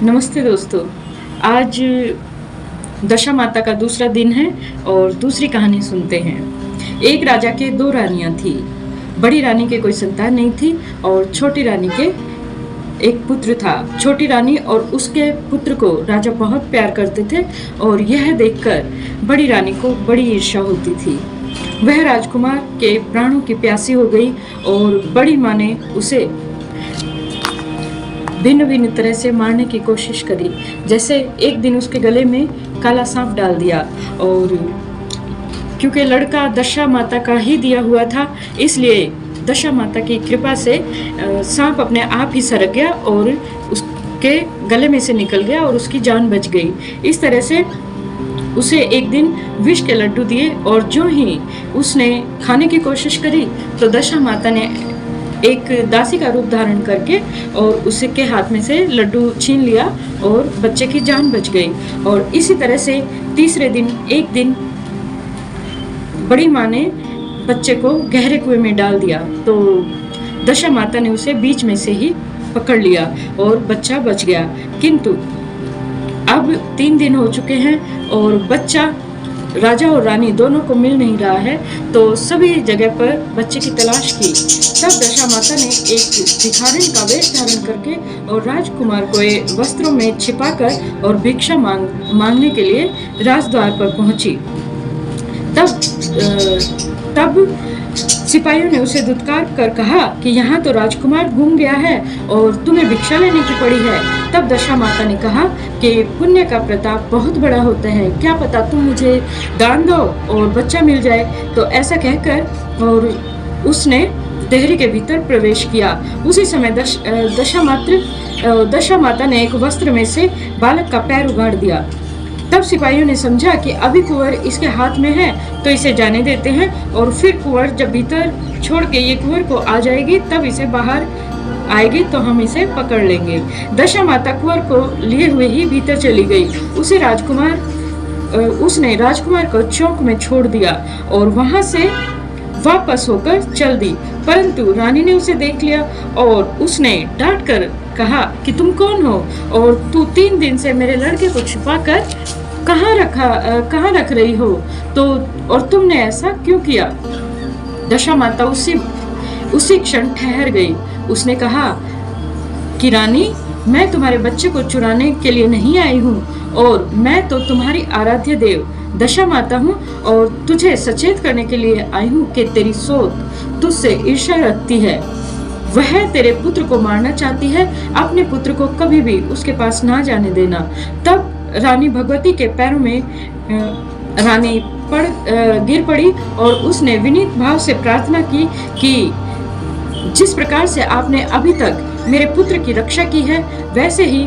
नमस्ते दोस्तों। आज दशा माता का दूसरा दिन है और दूसरी कहानी सुनते हैं। एक राजा के दो रानियां थी। बड़ी रानी के कोई संतान नहीं थी और छोटी रानी के एक पुत्र था। छोटी रानी और उसके पुत्र को राजा बहुत प्यार करते थे और यह देखकर बड़ी रानी को बड़ी ईर्ष्या होती थी। वह राजकुमार के प्राणों की प्यासी हो गई और बड़ी माँ ने उसे भिन्न भिन्न तरह से मारने की कोशिश करी। जैसे एक दिन उसके गले में काला सांप डाल दिया और क्योंकि लड़का दशा माता का ही दिया हुआ था, इसलिए दशा माता की कृपा से सांप अपने आप ही सरक गया और उसके गले में से निकल गया और उसकी जान बच गई। इस तरह से उसे एक दिन विष के लड्डू दिए और जो ही उसने खाने की कोशिश करी तो दशा माता ने एक दासी का रूप धारण करके और उसके हाथ में से लड्डू छीन लिया और बच्चे की जान बच गई। और इसी तरह से तीसरे दिन एक दिन बड़ी माँ ने बच्चे को गहरे कुएं में डाल दिया तो दशा माता ने उसे बीच में से ही पकड़ लिया और बच्चा बच गया। किंतु अब 3 दिन हो चुके हैं और बच्चा राजा और रानी दोनों को मिल नहीं रहा है, तो सभी जगह पर बच्चे की तलाश की। तब दशा माता ने एक भिखारिन का वेश धारण करके और राजकुमार को वस्त्रों में छिपाकर और भिक्षा मांगने के लिए राजद्वार पर पहुंची। तब सिपाहियों ने उसे धुतकार कर कहा कि यहाँ तो राजकुमार घूम गया है और तुम्हें भिक्षा लेने की पड़ी है। तब दशा माता ने कहा कि पुण्य का प्रताप बहुत बड़ा होता है, क्या पता तुम मुझे दान दो और बच्चा मिल जाए। तो ऐसा कहकर और उसने देहरी के भीतर प्रवेश किया। उसी समय दशा माता ने एक वस्त्र में से बालक का पैर उगाड़ दिया। तब सिपाहियों ने समझा कि अभी कुंवर इसके हाथ में है तो इसे जाने देते हैं और फिर कुंवर जब भीतर छोड़ के ये कुंवर को आ जाएगी तब इसे बाहर आएगी तो हम इसे पकड़ लेंगे। दशा माता कुंवर को लिए हुए ही भीतर चली गई। उसने राजकुमार को चौक में छोड़ दिया और वहां से वापस होकर चल दी। परंतु रानी ने उसे देख लिया और उसने डांट कर कहा कि तुम कौन हो और तू 3 दिन से मेरे लड़के को छुपाकर कहाँ रख रही हो, तो और तुमने ऐसा क्यों किया। दशा माता उसी क्षण ठहर गई। उसने कहा कि रानी, मैं तुम्हारे बच्चे को चुराने के लिए नहीं आई हूँ और मैं तो तुम्हारी आराध्य देव दशा माता हूँ और तुझे सचेत करने के लिए आई हूँ कि तेरी सोच तुझसे ईर्ष्या रखती है। वह तेरे पुत्र को मारना चाहती है। अपने पुत्र को कभी भी उसके पास ना जाने देना। तब रानी भगवती के पैरों में रानी गिर पड़ी और उसने विनीत भाव से प्रार्थना की कि जिस प्रकार से आपने अभी तक मेरे पुत्र की रक्षा की है वैसे ही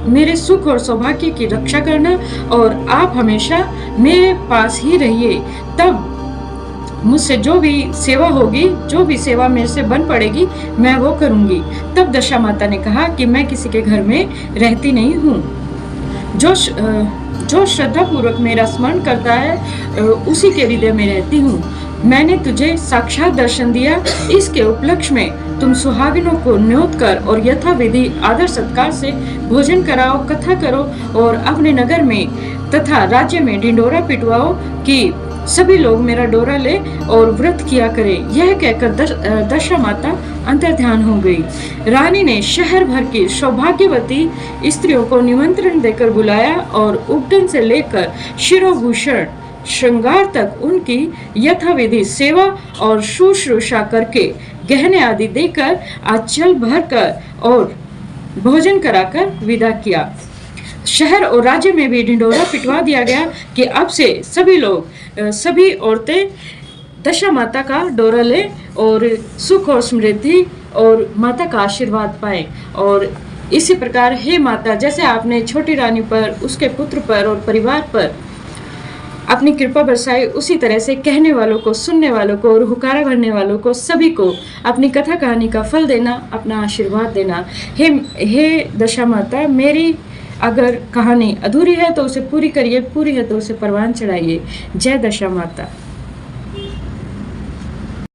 मेरे सुख और सौभाग्य की रक्षा करना और आप हमेशा मेरे पास ही रहिए। तब मुझसे जो भी सेवा होगी, जो भी सेवा मेरे से बन पड़ेगी, मैं वो करूंगी। तब दशा माता ने कहा कि मैं किसी के घर में रहती नहीं हूँ। जो श्रद्धा पूर्वक मेरा स्मरण करता है उसी के हृदय में रहती हूँ। मैंने तुझे साक्षात दर्शन दिया। इसके उपलक्ष्य में तुम सुहागिनों को न्योत कर और यथाविधि आदर सत्कार से भोजन कराओ, कथा करो और अपने नगर में तथा राज्य में ढिंढोरा पिटवाओ कि सभी लोग मेरा डोरा ले और व्रत किया करें। यह कहकर दशा माता अंतर्ध्यान हो गई। रानी ने शहर भर की सौभाग्यवती स्त्रियों को निमंत्रण देकर बुलाया और उपटन से लेकर शिरोभूषण श्रृंगार तक उनकी यथाविधि सेवा और शुश्रूषा करके गहने आदि देकर आंचल भरकर और भोजन कराकर विदा किया। शहर और राज्य में भी ढिंढोरा पिटवा दिया गया कि अब से सभी औरतें दशा माता का डोरा ले और सुख और समृद्धि और माता का आशीर्वाद पाए। और इसी प्रकार हे माता, जैसे आपने छोटी रानी पर, उसके पुत्र पर और परिवार पर अपनी कृपा बरसाई, उसी तरह से कहने वालों को, सुनने वालों को और हुकारा भरने वालों को सभी को अपनी कथा कहानी का फल देना, अपना आशीर्वाद देना। हे दशा माता, मेरी अगर कहानी अधूरी है तो उसे पूरी करिए, पूरी है तो उसे परवान चढ़ाइए। जय दशा माता।